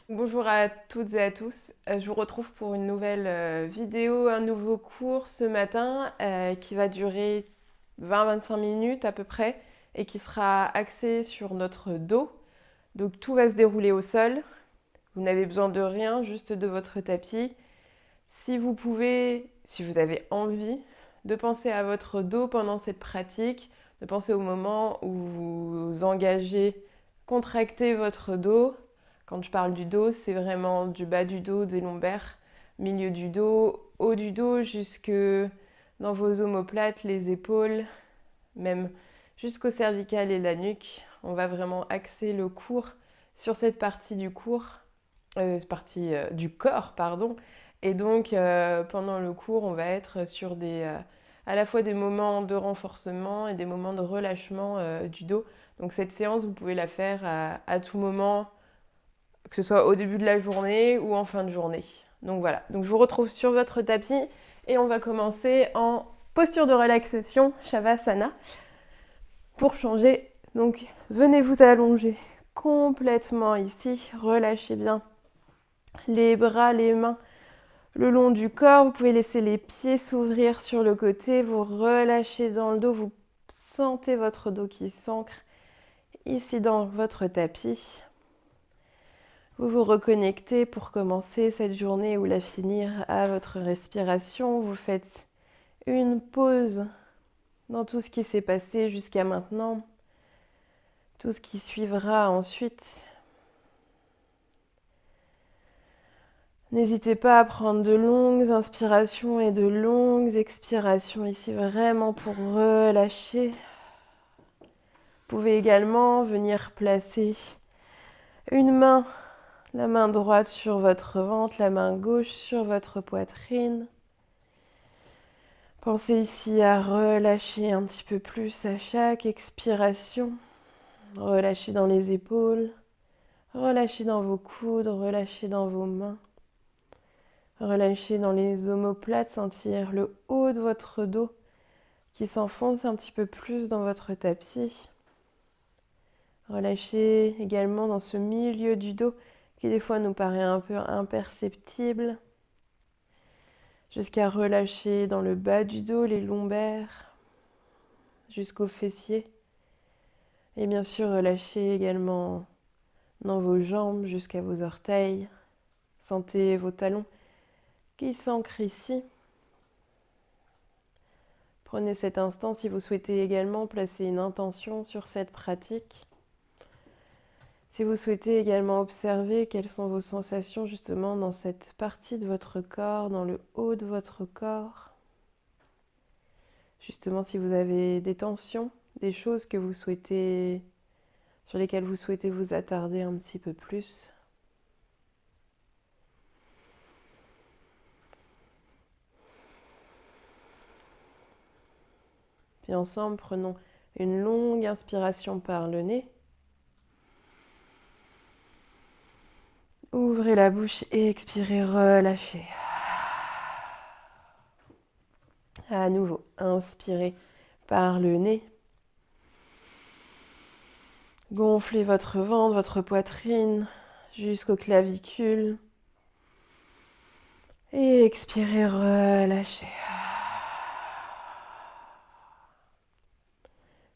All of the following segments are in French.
Bonjour à toutes et à tous. Je vous retrouve pour une nouvelle vidéo, un nouveau cours ce matin qui va durer 20-25 minutes à peu près et qui sera axé sur notre dos. Donc tout va se dérouler au sol. Vous n'avez besoin de rien, juste de votre tapis. Si vous pouvez, si vous avez envie, de penser à votre dos pendant cette pratique, de penser au moment où vous engagez, contractez votre dos. Quand je parle du dos, c'est vraiment du bas du dos, des lombaires, milieu du dos, haut du dos, jusque dans vos omoplates, les épaules, même jusqu'au cervical et la nuque. On va vraiment axer le cours sur cette partie du du corps, pardon. Et donc, pendant le cours, on va être sur à la fois des moments de renforcement et des moments de relâchement du dos. Donc, cette séance, vous pouvez la faire à tout moment, que ce soit au début de la journée ou en fin de journée. Donc voilà, donc je vous retrouve sur votre tapis et on va commencer en posture de relaxation, Shavasana, pour changer. Donc venez vous allonger complètement ici, relâchez bien les bras, les mains le long du corps. Vous pouvez laisser les pieds s'ouvrir sur le côté, vous relâchez dans le dos, vous sentez votre dos qui s'ancre ici dans votre tapis. Vous vous reconnectez pour commencer cette journée ou la finir à votre respiration. Vous faites une pause dans tout ce qui s'est passé jusqu'à maintenant, tout ce qui suivra ensuite. N'hésitez pas à prendre de longues inspirations et de longues expirations ici, vraiment pour relâcher. Vous pouvez également venir placer une main, la main droite sur votre ventre, la main gauche sur votre poitrine. Pensez ici à relâcher un petit peu plus à chaque expiration. Relâchez dans les épaules, relâchez dans vos coudes, relâchez dans vos mains. Relâchez dans les omoplates, sentir le haut de votre dos qui s'enfonce un petit peu plus dans votre tapis. Relâchez également dans ce milieu du dos qui des fois nous paraît un peu imperceptible. Jusqu'à relâcher dans le bas du dos, les lombaires, jusqu'aux fessiers. Et bien sûr, relâchez également dans vos jambes jusqu'à vos orteils. Sentez vos talons qui s'ancrent ici. Prenez cet instant si vous souhaitez également placer une intention sur cette pratique. Si vous souhaitez également observer quelles sont vos sensations justement dans cette partie de votre corps, dans le haut de votre corps. Justement si vous avez des tensions, des choses que vous souhaitez, sur lesquelles vous souhaitez vous attarder un petit peu plus. Puis ensemble, prenons une longue inspiration par le nez. Ouvrez la bouche et expirez, relâchez. À nouveau, inspirez par le nez. Gonflez votre ventre, votre poitrine jusqu'aux clavicules. Et expirez, relâchez.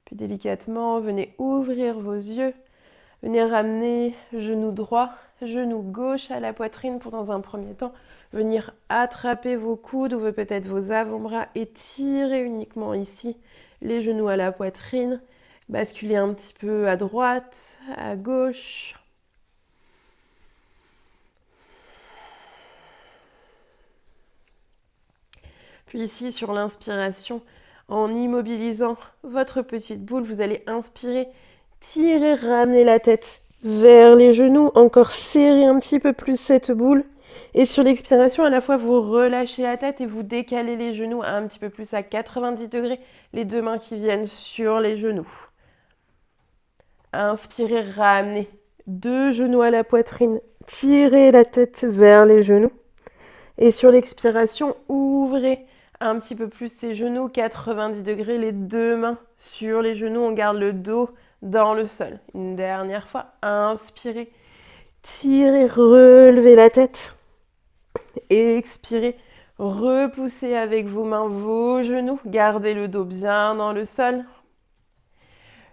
Puis délicatement, venez ouvrir vos yeux. Venez ramener genou droit, genou gauche à la poitrine pour dans un premier temps venir attraper vos coudes ou peut-être vos avant-bras et tirer uniquement ici les genoux à la poitrine. Basculer un petit peu à droite, à gauche. Puis ici, sur l'inspiration, en immobilisant votre petite boule, vous allez inspirer, tirer, ramener la tête vers les genoux, encore serrer un petit peu plus cette boule. Et sur l'expiration, à la fois, vous relâchez la tête et vous décalez les genoux un petit peu plus à 90 degrés, les deux mains qui viennent sur les genoux. Inspirez, ramenez deux genoux à la poitrine, tirez la tête vers les genoux. Et sur l'expiration, ouvrez un petit peu plus ses genoux, 90 degrés, les deux mains sur les genoux, on garde le dos dans le sol. Une dernière fois, inspirez, Tirez, relevez la tête. Expirez, repoussez avec vos mains vos genoux. Gardez le dos bien dans le sol.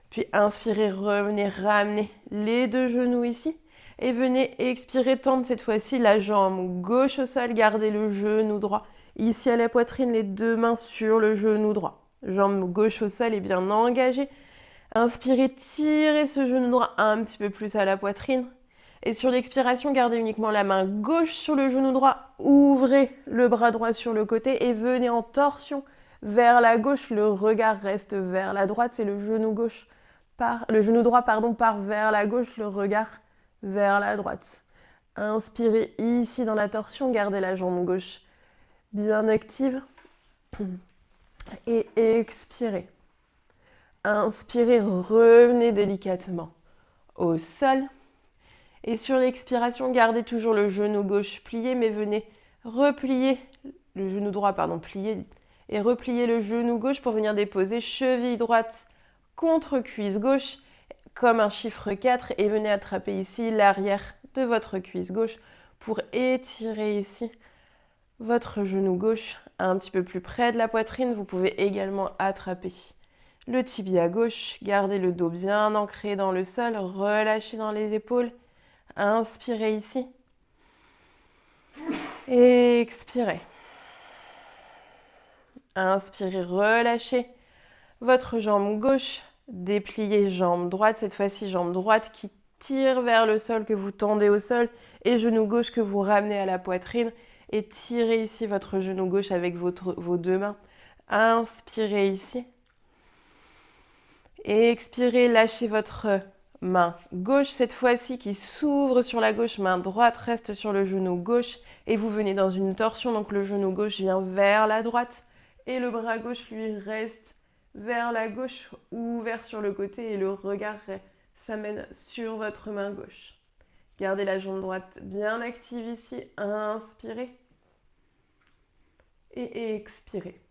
Puis inspirez, revenez, ramenez les deux genoux ici. Et venez expirer, tendre cette fois-ci la jambe gauche au sol. Gardez le genou droit ici à la poitrine, les deux mains sur le genou droit. Jambe gauche au sol et bien engagée. Inspirez, tirez ce genou droit un petit peu plus à la poitrine. Et sur l'expiration, gardez uniquement la main gauche sur le genou droit. Ouvrez le bras droit sur le côté et venez en torsion vers la gauche. Le regard reste vers la droite. C'est le genou droit part vers la gauche. Le regard vers la droite. Inspirez ici dans la torsion. Gardez la jambe gauche bien active. Et expirez. Inspirez, revenez délicatement au sol. Et sur l'expiration, gardez toujours le genou gauche plié, mais venez replier le genou droit, plier, et replier le genou gauche pour venir déposer cheville droite contre cuisse gauche, comme un chiffre 4, et venez attraper ici l'arrière de votre cuisse gauche pour étirer ici votre genou gauche un petit peu plus près de la poitrine. Vous pouvez également attraper le tibia gauche, gardez le dos bien ancré dans le sol, relâchez dans les épaules. Inspirez ici. Expirez. Inspirez, relâchez votre jambe gauche. Dépliez jambe droite. Cette fois-ci, jambe droite qui tire vers le sol, que vous tendez au sol. Et genou gauche que vous ramenez à la poitrine. Et tirez ici votre genou gauche avec vos deux mains. Inspirez ici. Expirez, lâchez votre main gauche cette fois-ci qui s'ouvre sur la gauche, main droite reste sur le genou gauche et vous venez dans une torsion, donc le genou gauche vient vers la droite et le bras gauche lui reste vers la gauche, ouvert sur le côté et le regard s'amène sur votre main gauche. Gardez la jambe droite bien active ici, inspirez et expirez.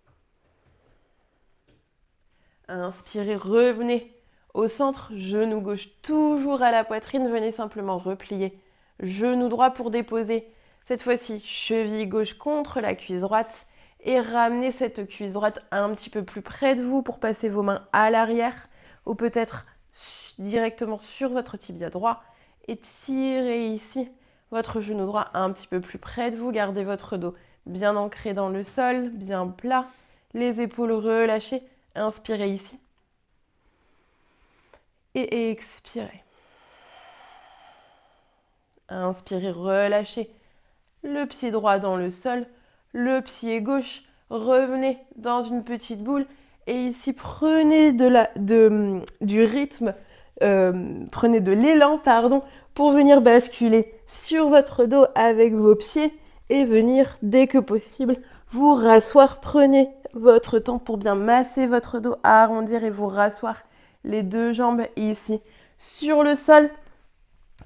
Inspirez, revenez au centre, genou gauche toujours à la poitrine, venez simplement replier. Genou droit pour déposer, cette fois-ci, cheville gauche contre la cuisse droite et ramenez cette cuisse droite un petit peu plus près de vous pour passer vos mains à l'arrière ou peut-être directement sur votre tibia droit et tirez ici votre genou droit un petit peu plus près de vous. Gardez votre dos bien ancré dans le sol, bien plat, les épaules relâchées. Inspirez ici. Et expirez. Inspirez, relâchez le pied droit dans le sol, le pied gauche, revenez dans une petite boule et ici prenez du rythme, prenez de l'élan pour venir basculer sur votre dos avec vos pieds et venir dès que possible vous rasseoir. Prenez votre temps pour bien masser votre dos, arrondir et vous rasseoir les deux jambes ici sur le sol.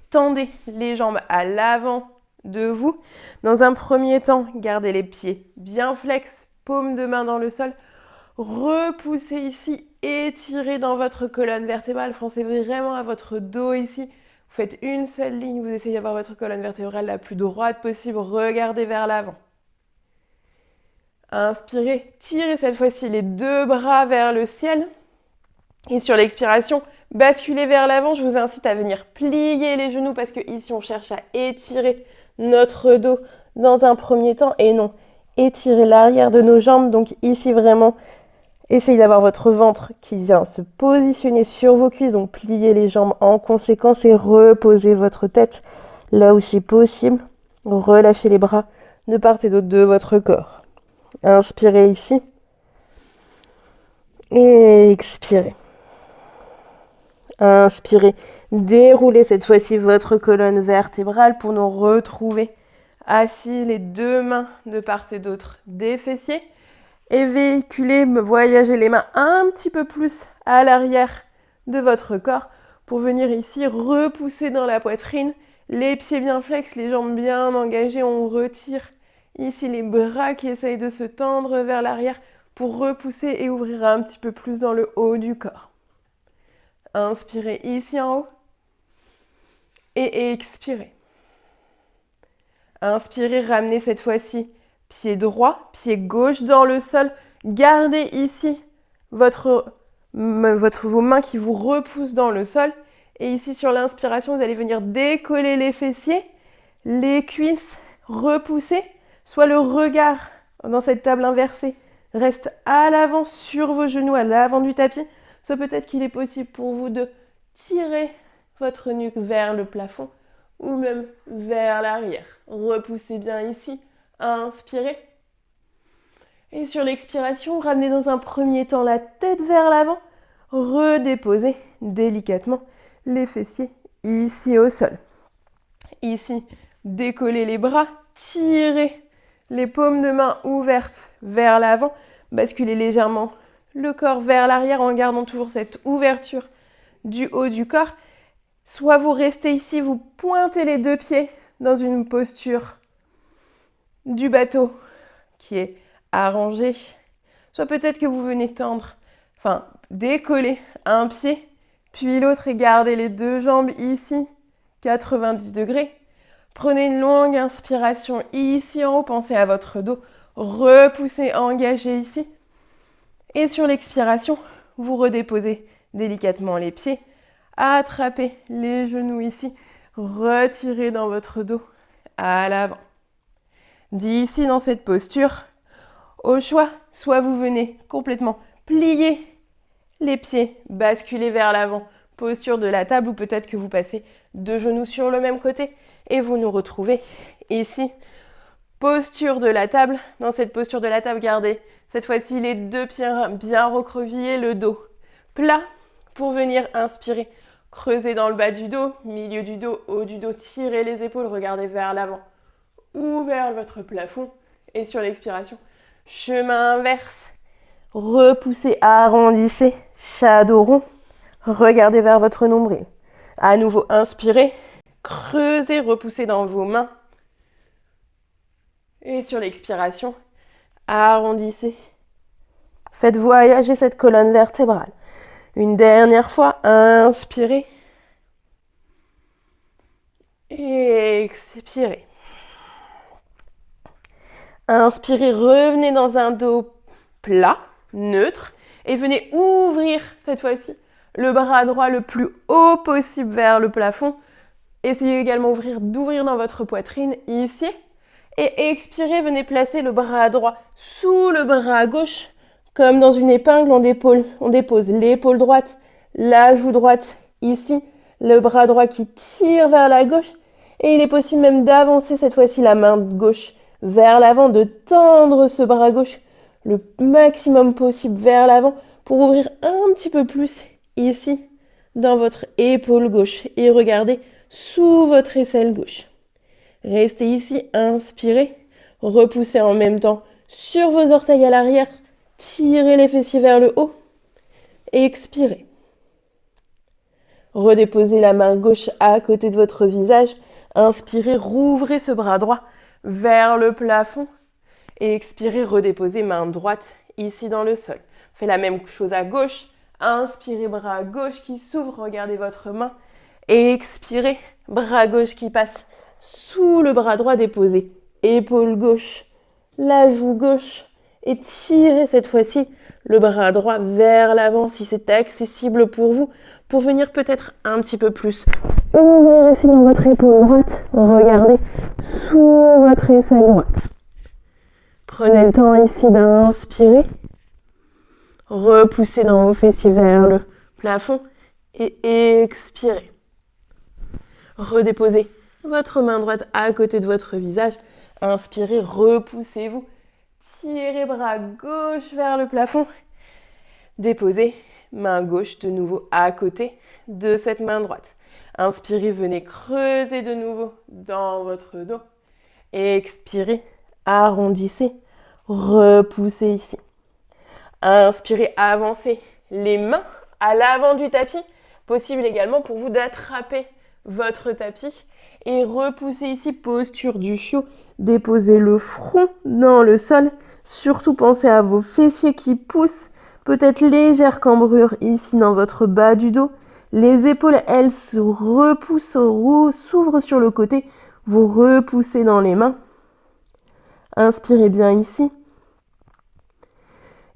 Tendez les jambes à l'avant de vous. Dans un premier temps, gardez les pieds bien flex, paume de main dans le sol. Repoussez ici, étirez dans votre colonne vertébrale. Pensez vraiment à votre dos ici. Vous faites une seule ligne, vous essayez d'avoir votre colonne vertébrale la plus droite possible. Regardez vers l'avant. Inspirez, tirez cette fois-ci les deux bras vers le ciel. Et sur l'expiration, basculez vers l'avant. Je vous incite à venir plier les genoux parce que ici, on cherche à étirer notre dos dans un premier temps. Et non, étirer l'arrière de nos jambes. Donc ici, vraiment, essayez d'avoir votre ventre qui vient se positionner sur vos cuisses. Donc pliez les jambes en conséquence et reposez votre tête là où c'est possible. Relâchez les bras de part et d'autre de votre corps. Inspirez ici. Et expirez. Inspirez. Déroulez cette fois-ci votre colonne vertébrale pour nous retrouver assis, les deux mains de part et d'autre des fessiers. Et véhiculez, voyagez les mains un petit peu plus à l'arrière de votre corps pour venir ici repousser dans la poitrine. Les pieds bien flex, les jambes bien engagées. On retire ici les bras qui essayent de se tendre vers l'arrière pour repousser et ouvrir un petit peu plus dans le haut du corps. Inspirez ici en haut et expirez. Inspirez, ramenez cette fois-ci pied droit, pied gauche dans le sol. Gardez ici vos mains qui vous repoussent dans le sol. Et ici, sur l'inspiration, vous allez venir décoller les fessiers, les cuisses, repousser. Soit le regard dans cette table inversée reste à l'avant sur vos genoux, à l'avant du tapis. Soit peut-être qu'il est possible pour vous de tirer votre nuque vers le plafond ou même vers l'arrière. Repoussez bien ici. Inspirez. Et sur l'expiration, ramenez dans un premier temps la tête vers l'avant. Redéposez délicatement les fessiers ici au sol. Ici, décollez les bras, tirez les paumes de main ouvertes vers l'avant. Basculez légèrement le corps vers l'arrière en gardant toujours cette ouverture du haut du corps. Soit vous restez ici, vous pointez les deux pieds dans une posture du bateau qui est arrangée. Soit peut-être que vous venez décoller un pied, puis l'autre et gardez les deux jambes ici, 90 degrés. Prenez une longue inspiration ici en haut, pensez à votre dos, repoussez, engagez ici. Et sur l'expiration, vous redéposez délicatement les pieds, attrapez les genoux ici, retirez dans votre dos à l'avant. D'ici dans cette posture, au choix, soit vous venez complètement plier les pieds, basculer vers l'avant, posture de la table, ou peut-être que vous passez deux genoux sur le même côté et vous nous retrouvez ici. Posture de la table. Dans cette posture de la table, gardez cette fois-ci les deux pieds bien recroquevillés, le dos plat pour venir inspirer. Creusez dans le bas du dos, milieu du dos, haut du dos, tirez les épaules, regardez vers l'avant ou vers votre plafond. Et sur l'expiration, chemin inverse. Repoussez, arrondissez, shadow rond. Regardez vers votre nombril. À nouveau, inspirez, creusez, repoussez dans vos mains. Et sur l'expiration, arrondissez. Faites voyager cette colonne vertébrale. Une dernière fois, inspirez. Expirez. Inspirez, revenez dans un dos plat, neutre, et venez ouvrir cette fois-ci le bras droit le plus haut possible vers le plafond. Essayez également d'ouvrir dans votre poitrine ici. Et expirez, venez placer le bras droit sous le bras gauche. Comme dans une épingle, on dépose l'épaule droite, la joue droite ici, le bras droit qui tire vers la gauche. Et il est possible même d'avancer cette fois-ci la main gauche vers l'avant, de tendre ce bras gauche le maximum possible vers l'avant pour ouvrir un petit peu plus ici dans votre épaule gauche et regardez sous votre aisselle gauche. Restez ici, inspirez, repoussez en même temps sur vos orteils à l'arrière, tirez les fessiers vers le haut, expirez. Redéposez la main gauche à côté de votre visage, inspirez, rouvrez ce bras droit vers le plafond et expirez, redéposez main droite ici dans le sol. Faites la même chose à gauche, inspirez, bras gauche qui s'ouvre, regardez votre main et expirez, bras gauche qui passe sous le bras droit, déposé, épaule gauche, la joue gauche et tirez cette fois-ci le bras droit vers l'avant si c'est accessible pour vous, pour venir peut-être un petit peu plus ouvrir ici dans votre épaule droite, regardez sous votre aisselle droite. Prenez le temps ici d'inspirer, repoussez dans vos fessiers vers le plafond et expirez. Redéposez votre main droite à côté de votre visage. Inspirez, repoussez-vous. Tirez bras gauche vers le plafond. Déposez main gauche de nouveau à côté de cette main droite. Inspirez, venez creuser de nouveau dans votre dos. Expirez, arrondissez, repoussez ici. Inspirez, avancez les mains à l'avant du tapis. Possible également pour vous d'attraper votre tapis et repoussez ici, posture du chiot. Déposez le front dans le sol. Surtout pensez à vos fessiers qui poussent. Peut-être légère cambrure ici dans votre bas du dos. Les épaules, elles se repoussent, s'ouvrent sur le côté. vous repoussez dans les mains. Inspirez bien ici.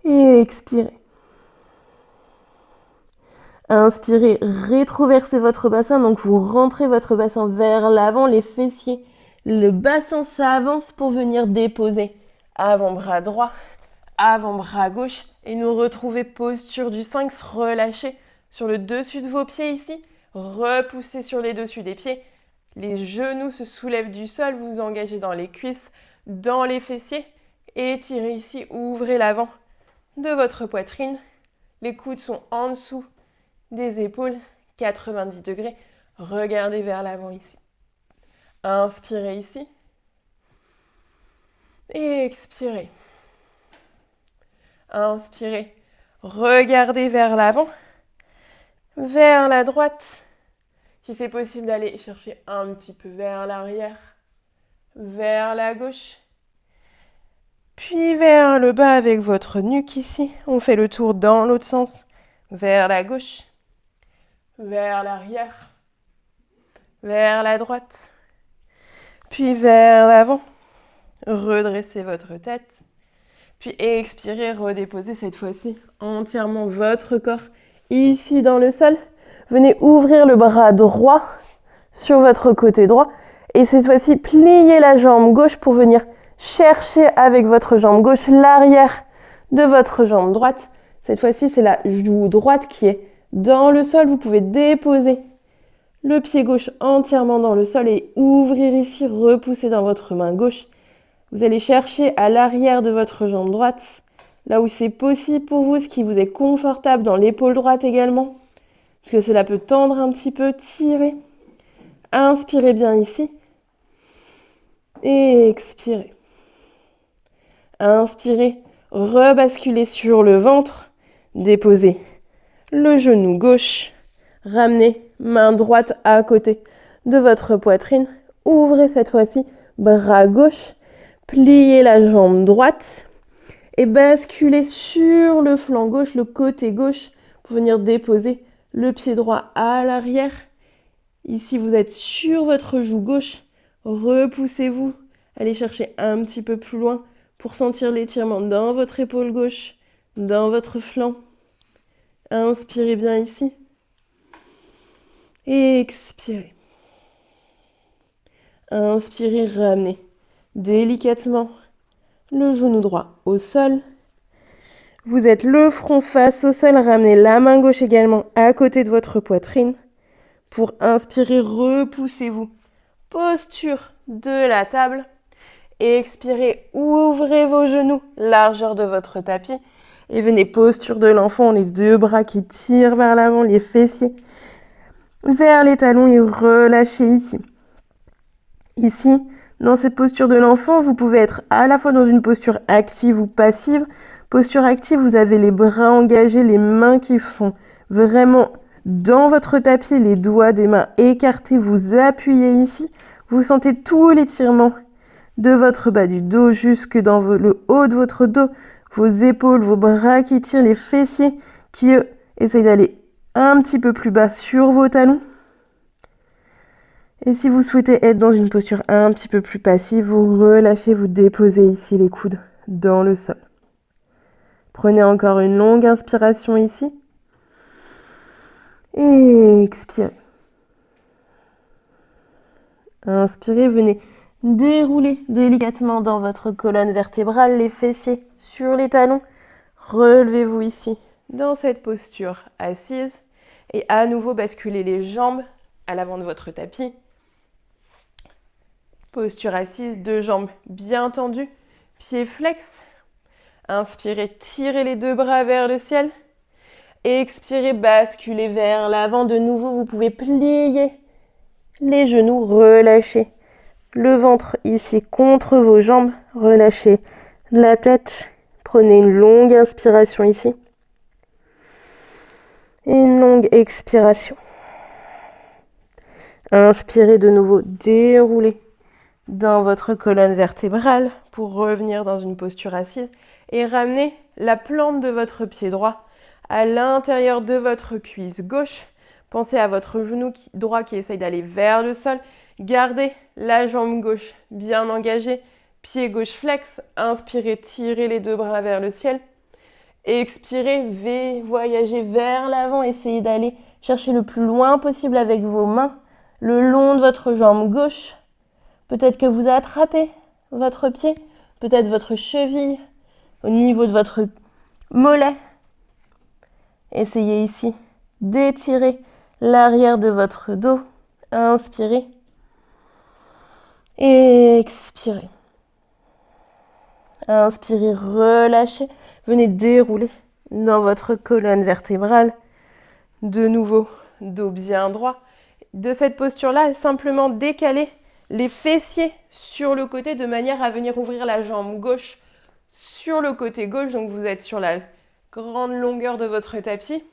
Et expirez. Inspirez, rétroversez votre bassin, donc vous rentrez votre bassin vers l'avant, les fessiers. Le bassin s'avance pour venir déposer avant-bras droit, avant-bras gauche. Et nous retrouver posture du sphinx, relâchez sur le dessus de vos pieds ici. Repoussez sur les dessus des pieds. Les genoux se soulèvent du sol, vous vous engagez dans les cuisses, dans les fessiers. Étirez ici, ouvrez l'avant de votre poitrine. Les coudes sont en dessous des épaules, 90 degrés. Regardez vers l'avant ici. Inspirez ici. Et expirez. Inspirez. Regardez vers l'avant, vers la droite. Si c'est possible d'aller chercher un petit peu vers l'arrière, vers la gauche. Puis vers le bas avec votre nuque ici. On fait le tour dans l'autre sens. Vers la gauche, vers l'arrière, vers la droite. Puis vers l'avant. Redressez votre tête. Puis expirez, redéposez cette fois-ci entièrement votre corps ici dans le sol. Venez ouvrir le bras droit sur votre côté droit. Et cette fois-ci, pliez la jambe gauche pour venir chercher avec votre jambe gauche l'arrière de votre jambe droite. Cette fois-ci, c'est la joue droite qui est dans le sol. Vous pouvez déposer le pied gauche entièrement dans le sol et ouvrir ici, repousser dans votre main gauche. Vous allez chercher à l'arrière de votre jambe droite, là où c'est possible pour vous, ce qui vous est confortable dans l'épaule droite également. Parce que cela peut tendre un petit peu, tirer. Inspirez bien ici. Et expirez. Inspirez, rebasculez sur le ventre. Déposez le genou gauche. Ramenez main droite à côté de votre poitrine. Ouvrez cette fois-ci, bras gauche. Pliez la jambe droite et basculez sur le flanc gauche, le côté gauche, pour venir déposer le pied droit à l'arrière. Ici, vous êtes sur votre joue gauche. Repoussez-vous. Allez chercher un petit peu plus loin pour sentir l'étirement dans votre épaule gauche, dans votre flanc. Inspirez bien ici. Et expirez. Inspirez, ramenez délicatement le genou droit au sol. Vous êtes le front face au sol. Ramenez la main gauche également à côté de votre poitrine. Pour inspirer, repoussez-vous. Posture de la table. Et expirez, ouvrez vos genoux, largeur de votre tapis. Et venez, posture de l'enfant, les deux bras qui tirent vers l'avant, les fessiers vers les talons et relâchez ici. Ici, dans cette posture de l'enfant, vous pouvez être à la fois dans une posture active ou passive. Posture active, vous avez les bras engagés, les mains qui font vraiment dans votre tapis, les doigts des mains écartés, vous appuyez ici. Vous sentez tout l'étirement de votre bas du dos jusque dans le haut de votre dos, vos épaules, vos bras qui tirent, les fessiers qui essayent d'aller un petit peu plus bas sur vos talons. Et si vous souhaitez être dans une posture un petit peu plus passive, vous relâchez, vous déposez ici les coudes dans le sol. Prenez encore une longue inspiration ici. Et expirez. Inspirez, venez dérouler délicatement dans votre colonne vertébrale, les fessiers sur les talons. Relevez-vous ici dans cette posture assise. Et à nouveau, basculez les jambes à l'avant de votre tapis. Posture assise, deux jambes bien tendues, pieds flex. Inspirez, tirez les deux bras vers le ciel. Expirez, basculez vers l'avant. De nouveau, vous pouvez plier les genoux, relâchez le ventre ici contre vos jambes. Relâchez la tête. Prenez une longue inspiration ici. Et une longue expiration. Inspirez de nouveau, déroulez dans votre colonne vertébrale pour revenir dans une posture assise et ramenez la plante de votre pied droit à l'intérieur de votre cuisse gauche. Pensez à votre genou droit qui essaye d'aller vers le sol. Gardez la jambe gauche bien engagée, pied gauche flex. Inspirez, tirez les deux bras vers le ciel. Expirez, voyagez vers l'avant. Essayez d'aller chercher le plus loin possible avec vos mains, le long de votre jambe gauche. Peut-être que vous attrapez votre pied, peut-être votre cheville, au niveau de votre mollet. Essayez ici d'étirer l'arrière de votre dos. Inspirez. Expirez. Inspirez, relâchez. Venez dérouler dans votre colonne vertébrale. De nouveau, dos bien droit. De cette posture-là, simplement décaler les fessiers sur le côté de manière à venir ouvrir la jambe gauche sur le côté gauche. Donc vous êtes sur la grande longueur de votre tapis.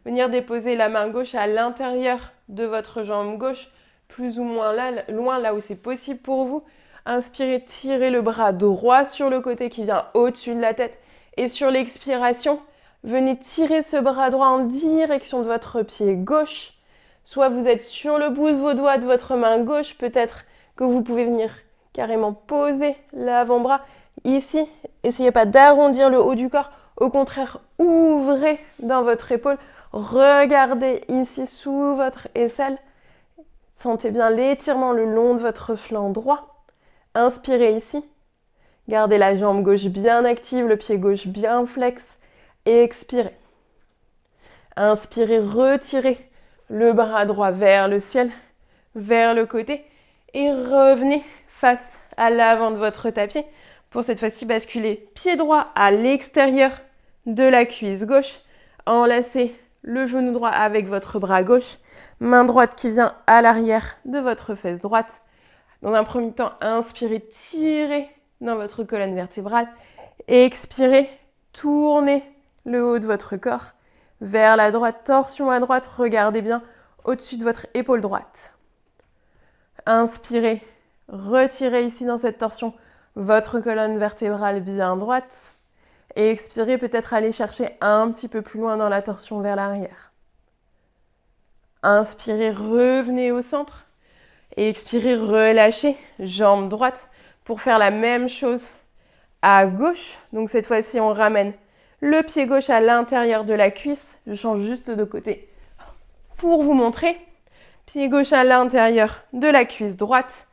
Venir déposer la main gauche à l'intérieur de votre jambe gauche, plus ou moins là, loin, là où c'est possible pour vous. Inspirez, tirez le bras droit sur le côté qui vient au-dessus de la tête. Et sur l'expiration, venez tirer ce bras droit en direction de votre pied gauche. Soit vous êtes sur le bout de vos doigts de votre main gauche, peut-être que vous pouvez venir carrément poser l'avant-bras ici. Essayez pas d'arrondir le haut du corps, au contraire, ouvrez dans votre épaule. Regardez ici sous votre aisselle. Sentez bien l'étirement le long de votre flanc droit. Inspirez ici. Gardez la jambe gauche bien active, le pied gauche bien flex. Et expirez. Inspirez, retirez le bras droit vers le ciel, vers le côté. Et revenez face à l'avant de votre tapis. Pour cette fois-ci, basculer pied droit à l'extérieur de la cuisse gauche. Enlacez le genou droit avec votre bras gauche. Main droite qui vient à l'arrière de votre fesse droite. Dans un premier temps, inspirez, tirez dans votre colonne vertébrale. Expirez, tournez le haut de votre corps vers la droite, torsion à droite. Regardez bien au-dessus de votre épaule droite. Inspirez, retirez ici dans cette torsion votre colonne vertébrale bien droite. Et expirez, peut-être aller chercher un petit peu plus loin dans la torsion vers l'arrière. Inspirez, revenez au centre. Et expirez, relâchez, jambe droite pour faire la même chose à gauche. Donc cette fois-ci, on ramène le pied gauche à l'intérieur de la cuisse. Je change juste de côté pour vous montrer. Pied gauche à l'intérieur de la cuisse droite.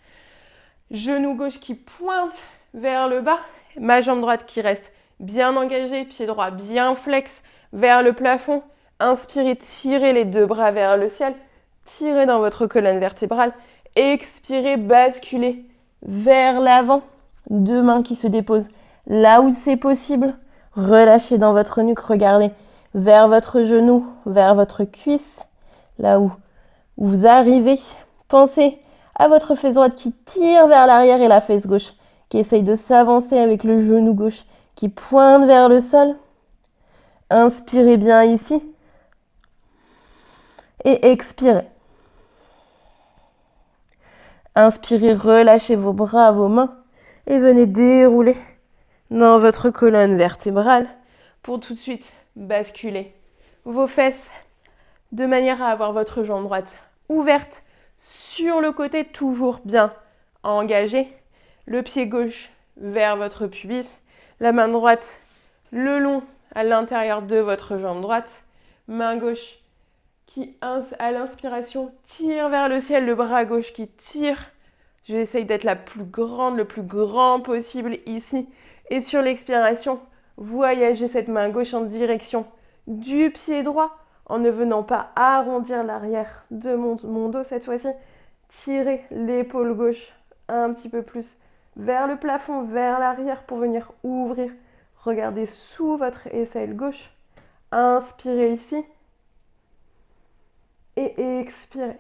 Genou gauche qui pointe vers le bas. Ma jambe droite qui reste bien engagée. Pied droit bien flex vers le plafond. Inspirez, tirez les deux bras vers le ciel. Tirez dans votre colonne vertébrale. Expirez, basculez vers l'avant. Deux mains qui se déposent là où c'est possible. Relâchez dans votre nuque. Regardez vers votre genou, vers votre cuisse. Là où vous arrivez. Pensez à votre fesse droite qui tire vers l'arrière et la fesse gauche qui essaye de s'avancer avec le genou gauche qui pointe vers le sol. Inspirez bien ici. Et expirez. Inspirez, relâchez vos bras, vos mains et venez dérouler dans votre colonne vertébrale pour tout de suite basculer vos fesses de manière à avoir votre jambe droite ouverte sur le côté, toujours bien engagé. Le pied gauche vers votre pubis, la main droite le long à l'intérieur de votre jambe droite, main gauche qui, à l'inspiration, tire vers le ciel, le bras gauche qui tire. J'essaye d'être la plus grande, le plus grand possible ici. Et sur l'expiration, voyagez cette main gauche en direction du pied droit en ne venant pas arrondir l'arrière de mon dos cette fois-ci. Tirez l'épaule gauche un petit peu plus vers le plafond, vers l'arrière pour venir ouvrir. Regardez sous votre aisselle gauche. Inspirez ici. Et expirez.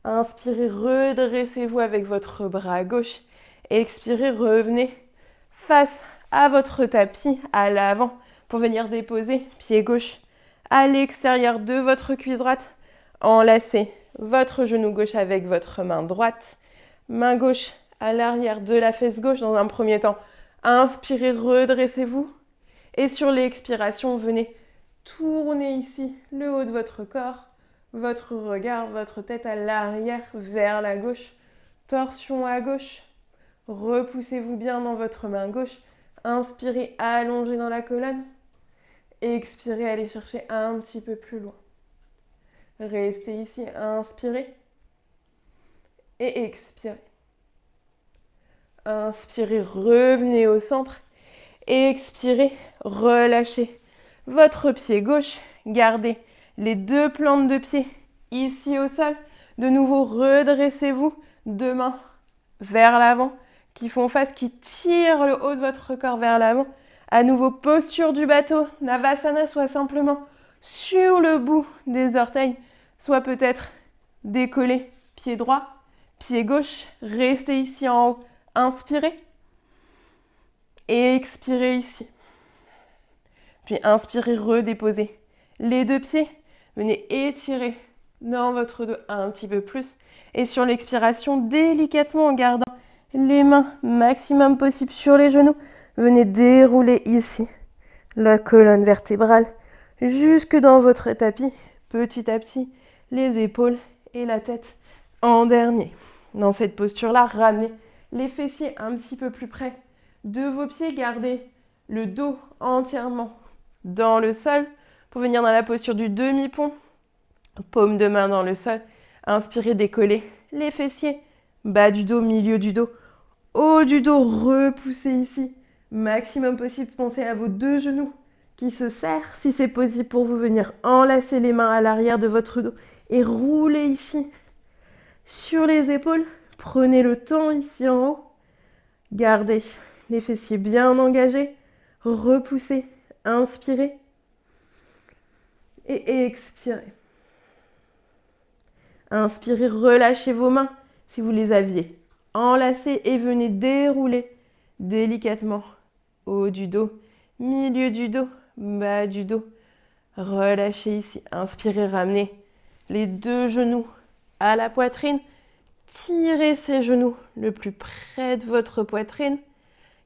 Inspirez, redressez-vous avec votre bras gauche. Expirez, revenez face à votre tapis à l'avant pour venir déposer pied gauche à l'extérieur de votre cuisse droite. Enlacez votre genou gauche avec votre main droite. Main gauche à l'arrière de la fesse gauche dans un premier temps. Inspirez, redressez-vous. Et sur l'expiration, venez Tournez ici le haut de votre corps, votre regard, votre tête à l'arrière vers la gauche. Torsion à gauche. Repoussez-vous bien dans votre main gauche. Inspirez, allongez dans la colonne. Expirez, allez chercher un petit peu plus loin. Restez ici, inspirez et expirez. Inspirez, revenez au centre. Expirez, relâchez votre pied gauche. Gardez les deux plantes de pied ici au sol. De nouveau, redressez-vous, deux mains vers l'avant qui font face, qui tirent le haut de votre corps vers l'avant. À nouveau, posture du bateau, Navasana, soit simplement sur le bout des orteils, soit peut-être décollé, pied droit, pied gauche, restez ici en haut, inspirez et expirez ici. Puis inspirez, redéposez les deux pieds, venez étirer dans votre dos un petit peu plus et sur l'expiration, délicatement en gardant les mains maximum possible sur les genoux, venez dérouler ici la colonne vertébrale jusque dans votre tapis, petit à petit, les épaules et la tête en dernier. Dans cette posture-là, ramenez les fessiers un petit peu plus près de vos pieds, gardez le dos entièrement dans le sol pour venir dans la posture du demi-pont, paume de main dans le sol, inspirez, décollez les fessiers, bas du dos, milieu du dos, haut du dos, repoussez ici, maximum possible, pensez à vos deux genoux qui se serrent, si c'est possible pour vous, venir enlacer les mains à l'arrière de votre dos et rouler ici sur les épaules. Prenez le temps ici en haut, gardez les fessiers bien engagés, repoussez, inspirez et expirez. Inspirez, relâchez vos mains si vous les aviez enlacées et venez dérouler délicatement haut du dos, milieu du dos, bas du dos. Relâchez ici. Inspirez, ramenez les deux genoux à la poitrine. Tirez ces genoux le plus près de votre poitrine.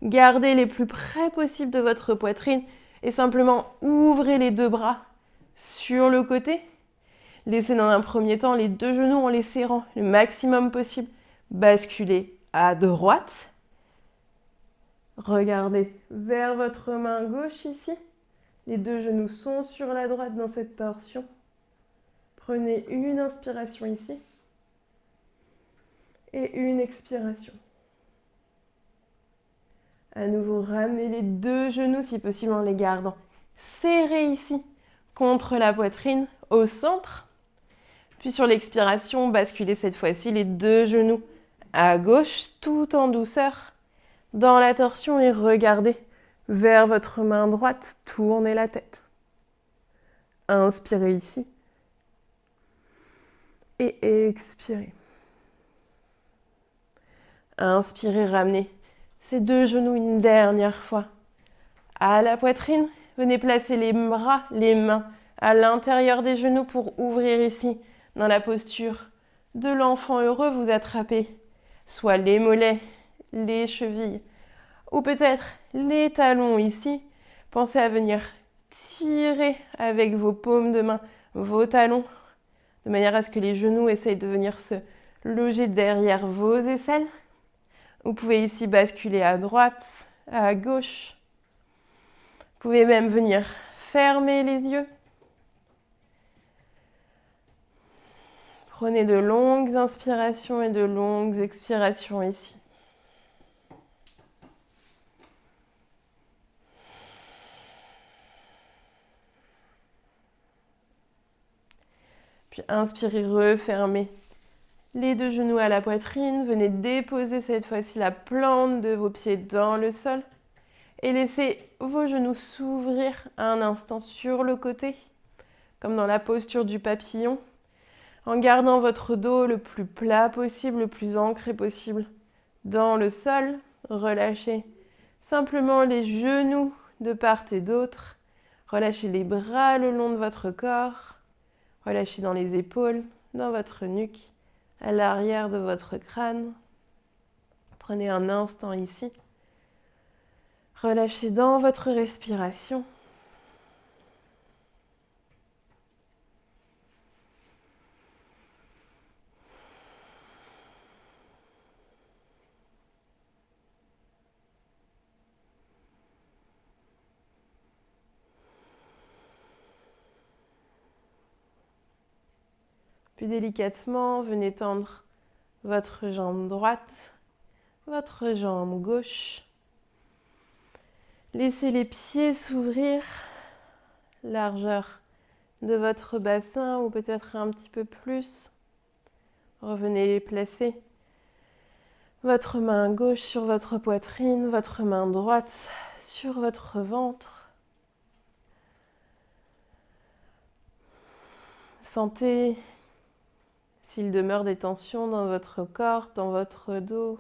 Gardez les plus près possible de votre poitrine et simplement ouvrez les deux bras sur le côté. Laissez dans un premier temps les deux genoux en les serrant le maximum possible. Basculez à droite. Regardez vers votre main gauche ici. Les deux genoux sont sur la droite dans cette torsion. Prenez une inspiration ici et une expiration. À nouveau, ramenez les deux genoux, si possible en les gardant serrés ici contre la poitrine au centre. Puis sur l'expiration, basculez cette fois-ci les deux genoux à gauche tout en douceur dans la torsion et regardez vers votre main droite, tournez la tête. Inspirez ici et expirez. Inspirez, ramenez ces deux genoux une dernière fois à la poitrine. Venez placer les bras, les mains à l'intérieur des genoux pour ouvrir ici dans la posture de l'enfant heureux. Vous attrapez soit les mollets, les chevilles ou peut-être les talons ici. Pensez à venir tirer avec vos paumes de main vos talons de manière à ce que les genoux essayent de venir se loger derrière vos aisselles. Vous pouvez ici basculer à droite, à gauche. Vous pouvez même venir fermer les yeux. Prenez de longues inspirations et de longues expirations ici. Puis inspirez, refermez les deux genoux à la poitrine. Venez déposer cette fois-ci la plante de vos pieds dans le sol. Et laissez vos genoux s'ouvrir un instant sur le côté, comme dans la posture du papillon, en gardant votre dos le plus plat possible, le plus ancré possible dans le sol. Relâchez simplement les genoux de part et d'autre. Relâchez les bras le long de votre corps. Relâchez dans les épaules, dans votre nuque, à l'arrière de votre crâne. Prenez un instant ici. Relâchez dans votre respiration. Puis délicatement, venez tendre votre jambe droite, votre jambe gauche. Laissez les pieds s'ouvrir, largeur de votre bassin ou peut-être un petit peu plus. Revenez placer votre main gauche sur votre poitrine, votre main droite sur votre ventre. Sentez s'il demeure des tensions dans votre corps, dans votre dos.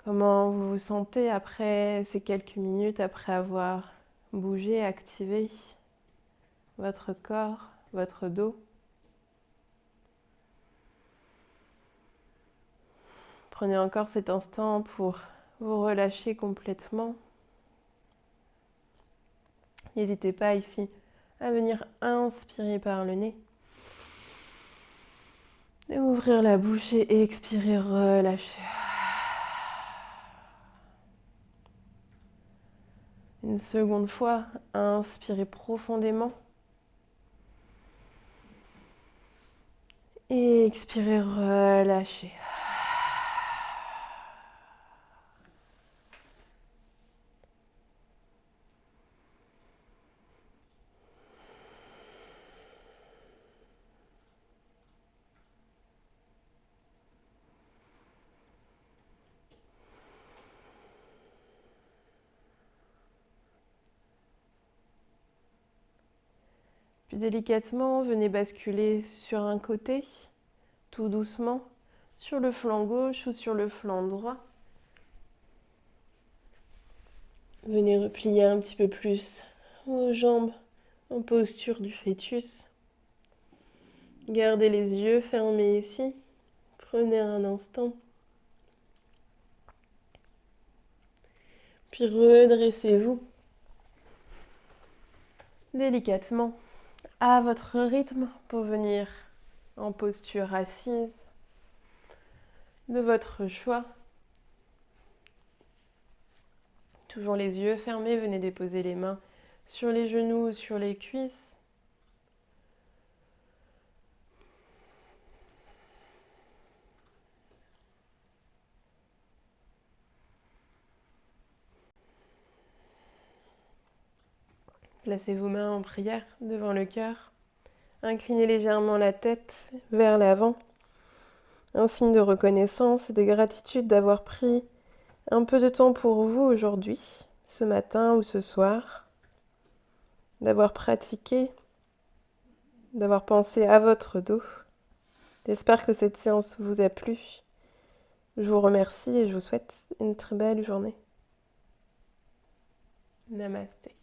Comment vous vous sentez après ces quelques minutes, après avoir bougé, activé votre corps, votre dos. Prenez encore cet instant pour vous relâcher complètement. N'hésitez pas ici à venir inspirer par le nez. Et ouvrir la bouche et expirer, relâcher. Une seconde fois, inspirez profondément. Et expirez, relâchez. Puis délicatement, venez basculer sur un côté, tout doucement, sur le flanc gauche ou sur le flanc droit. Venez replier un petit peu plus vos jambes en posture du fœtus. Gardez les yeux fermés ici. Prenez un instant. Puis redressez-vous délicatement à votre rythme pour venir en posture assise de votre choix. Toujours les yeux fermés, venez déposer les mains sur les genoux ou sur les cuisses. Placez vos mains en prière devant le cœur. Inclinez légèrement la tête vers l'avant. Un signe de reconnaissance et de gratitude d'avoir pris un peu de temps pour vous aujourd'hui, ce matin ou ce soir, d'avoir pratiqué, d'avoir pensé à votre dos. J'espère que cette séance vous a plu. Je vous remercie et je vous souhaite une très belle journée. Namasté.